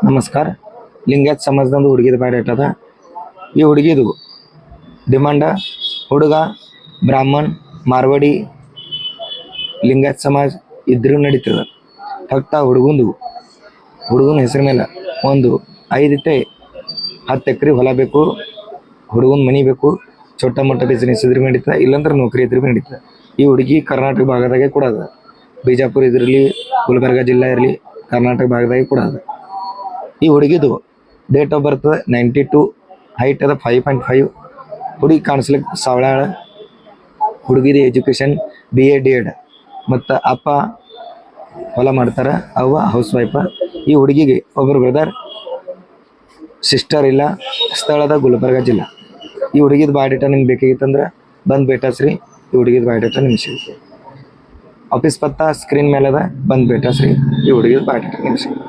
ನಮಸ್ಕಾರ. ಲಿಂಗಾಯತ್ ಸಮಾಜದಂದು ಹುಡುಗಿದ ಬಯೋಡೇಟ್ ಅದ. ಈ ಹುಡುಗಿದು ಡಿಮಾಂಡ ಹುಡುಗ ಬ್ರಾಹ್ಮಣ್ ಮಾರ್ವಾಡಿ ಲಿಂಗಾಯತ್ ಸಮಾಜ ಇದ್ರೂ ನಡೀತದ. ಫಕ್ತ ಹುಡುಗನ ಹೆಸರು ಮೇಲೆ ಒಂದು 5-10 ಎಕರೆ ಹೊಲ ಬೇಕು, ಹುಡುಗನ ಮನೆ ಬೇಕು, ಚೋಟ ಮೊಟ್ಟ ಬಿಸ್ನೆಸ್ ಇದ್ರೂ ನಡೀತದೆ, ಇಲ್ಲಾಂದ್ರೆ ನೌಕರಿ ಇದ್ರೂ ನಡೀತದೆ. ಈ ಹುಡುಗಿ ಕರ್ನಾಟಕ ಭಾಗದಾಗೆ ಕೂಡ ಅದ. ಬಿಜಾಪುರ ಇದಿರಲಿ, ಗುಲ್ಬರ್ಗ ಜಿಲ್ಲೆ ಇರಲಿ, ಕರ್ನಾಟಕ ಭಾಗದಾಗೆ ಕೂಡ ಅದ. ಈ ಹುಡುಗಿದು ಡೇಟ್ ಆಫ್ ಬರ್ತ್ 92, ಹೈಟ್ ಅದ 5.5. ಹುಡುಗಿ ಕಾಣಿಸ್ಲಿಕ್ಕೆ ಸಾವಳಾಳ. ಹುಡುಗಿದ ಎಜುಕೇಷನ್ BA DED ಮತ್ತು ಅಪ್ಪ ಹೊಲ ಮಾಡ್ತಾರೆ, ಅವ್ವ ಹೌಸ್ ವೈಫ. ಈ ಹುಡುಗಿಗೆ ಒಬ್ಬರು ಬ್ರದರ್ ಸಿಸ್ಟರ್ ಇಲ್ಲ. ಸ್ಥಳದ ಗುಲ್ಬರ್ಗ ಜಿಲ್ಲಾ. ಈ ಹುಡುಗಿದ ಬಯೋಡೇಟಾ ನಿಮ್ಗೆ ಬೇಕಾಗಿತ್ತಂದ್ರೆ ಬಂದು ಭೇಟಿಸ್ರಿ. ಈ ಹುಡುಗಿದ ಬಯೋಡೇಟಾ ನಿಮ್ಗೆ ಸಿಗುತ್ತೆ. ಆಫೀಸ್ ಪತ್ತ ಸ್ಕ್ರೀನ್ ಮೇಲೆ ಅದ, ಬಂದು ಭೇಟಿಸ್ರಿ. ಈ ಹುಡುಗಿದ ಬಯೋಡೇಟಾ ನಿಮ್ಗೆ ಸಿಗುತ್ತೆ.